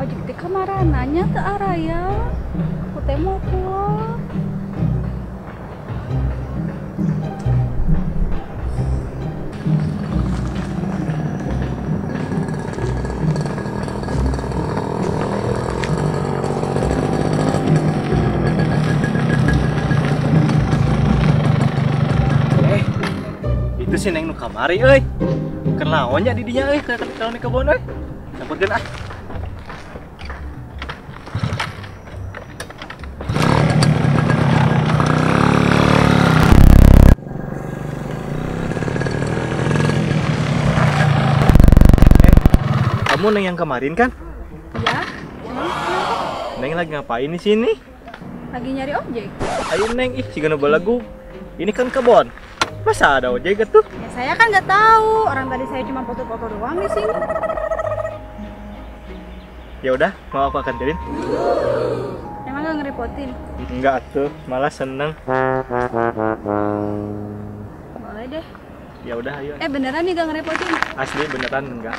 ojek teh kamarananya ke arah ya. Aku teh mau pulang. Itu sih neng nu kamari euy. Keur lawan nya di dinya euy ka kalau di kebon euy. Sampurkeun ah. Kamu neng yang kemarin kan? Ya, emang kenapa? Neng lagi ngapain di sini? Lagi nyari ojek. Ayo neng, ih siga balagu. Ini kan kebon. Masa ada ojek gitu? Ya saya kan nggak tahu. Orang tadi saya cuma foto-foto doang di sini. Ya udah, mau aku anterin? Emang nggak ngerepotin? Enggak tuh, malah seneng. Boleh deh. Ya udah, ayo. Beneran nih gak ngerepotin? Asli beneran enggak.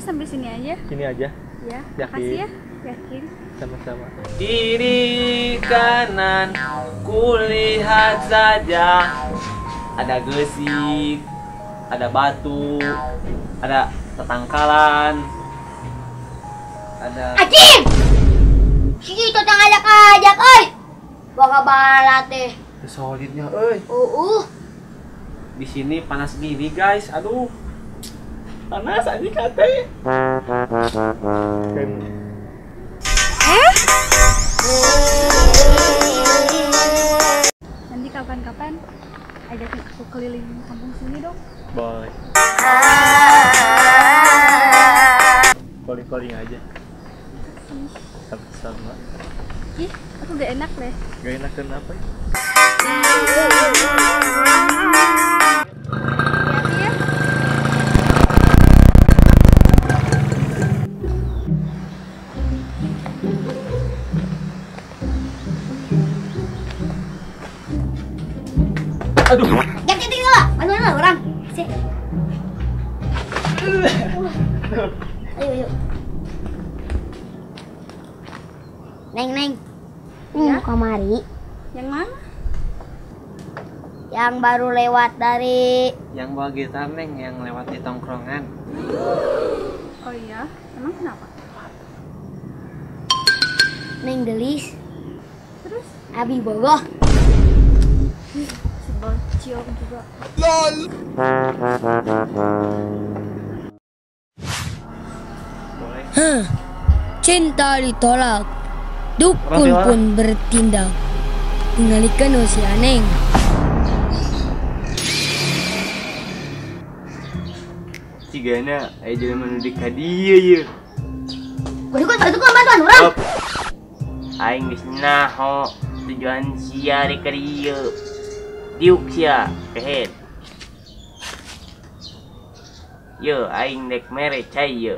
Sampai sini aja. Sini aja. Ya, Yakin? makasih ya. Yakin. Sama-sama. Kiri kanan kulihat saja. Ada gesik, ada batu, ada tetangkalan, ada. Acim! Si itu ajak-ajak, oi. Baka balat teh. Solidnya, euy. Di sini panas gini, guys. Aduh. Panas aja kate. Nanti kapan-kapan ajakin aku keliling kampung sini dong. Boleh. Calling aja. Sama-sama. Ih, aku gak enak deh. Gak enak kenapa ya? Hati-hati ya. Aduh. Jangan tinggal lah. Mana orang? Sih. Ayo. Neng. Ya? Kamari. Yang mana? Yang baru lewat dari Yang bawa gitar, Neng, yang lewat di tongkrongan. Oh iya, emang kenapa? Neng Delis. Terus? Abi Bogoh. Si bocil juga. Boleh. Cinta ditolak, dukun pun bertindak. Mengalihkan usia Neng. Cigana, ayo jangan menudik ka dieu ye. Bantuan bantuan orang. Op. Aing geus naho tujuan sia di ka dieu. Diuk sia, kehead. Yo, aing dek mere cai ye.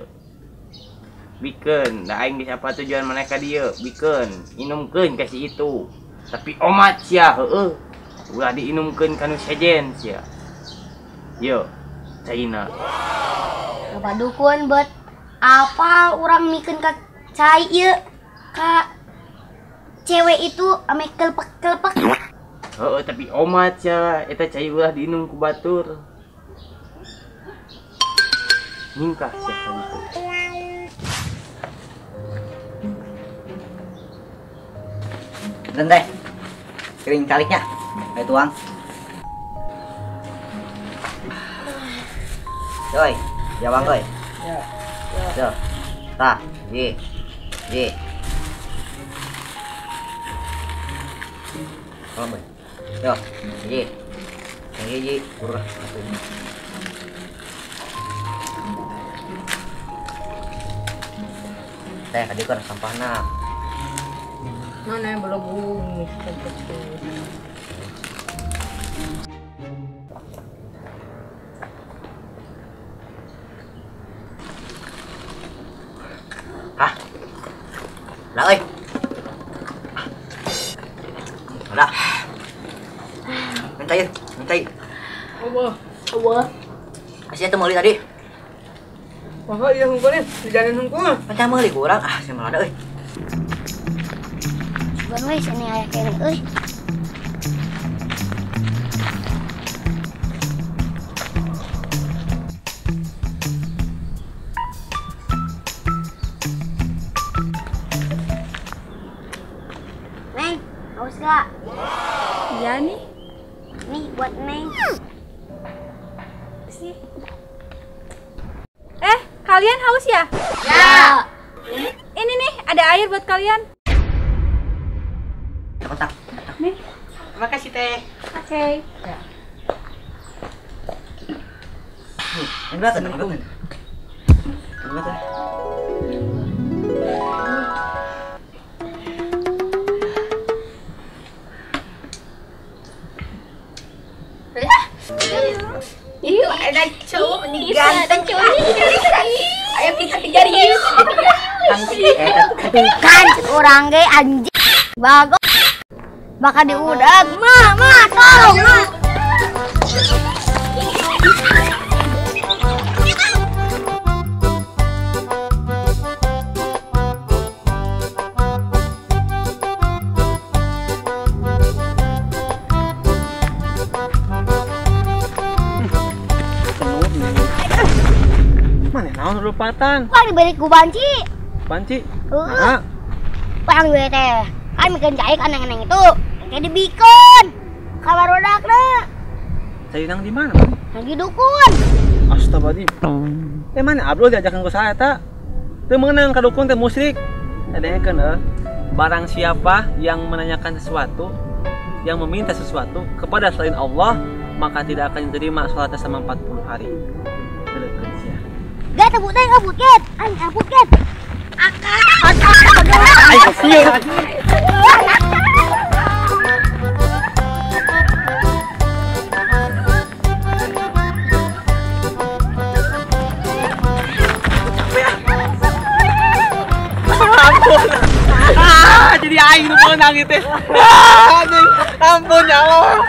Bikeun, da aing geus apa tujuan mereka dieu, bikeun, inumkeun kasih itu. Tapi omat sia heueuh. Ulah diinumkeun kanu sejen sia. Yo, caina. Bapak dukun buat apa orang mikeun ka cai ieu ka cewek itu ame kelepek. Oh, tapi omat ya, eta cai ulah diinum ku batur. Ningkah sia itu. Dan teh, kering kaliknya, ayo tuang. Doi, jawang doi. Ya. Yo, tah, ye. Kalau boy, yo, ye, kurang. Teh, adik kan sampahna. Mana yang belum bumi? Hah? Lah ơi. Lah. Mintai. Apa? Kasih itu meuli tadi. Wah, iya hungkunin, dijanin hungkul. Macam meuli kurang saya malah ada euy. Bukan weh, sini ayah kene euy. Neng, haus gak? Iya nih. Nih buat Neng. Sih. Kalian haus ya? Ya. Ini nih, ada air buat kalian. Kontak. Nih. Terima kasih teh. Oke. Ya. Enggak kan? Enggak. Itu ada cowok ganteng cowok. Ayo kita kejar yuk. Kan orang ge anjing. Bagus. Bakal diudag. Ma, tolong, Ma. Mana naon lupatan? Wah diberi ku banci. Panci. Heeh. Pang gue teh. Kan bikin cai kan neng itu. Kayak dibikon. Kabar rodakna. Saya nang di mana? Lagi dukun. Astagfirullahaladzim. Mana Abdul diajakan ke saya tak? Teu meunang ka dukun teh musyrik. Edekeun barang siapa yang menanyakan sesuatu, yang meminta sesuatu kepada selain Allah, maka tidak akan diterima salatnya selama 40 hari. Deukeun sia. Gak tebuk teh ngabutkeun. Aing ngabutkeun. Jadi aing nu menang gitu. Ampun ya Allah.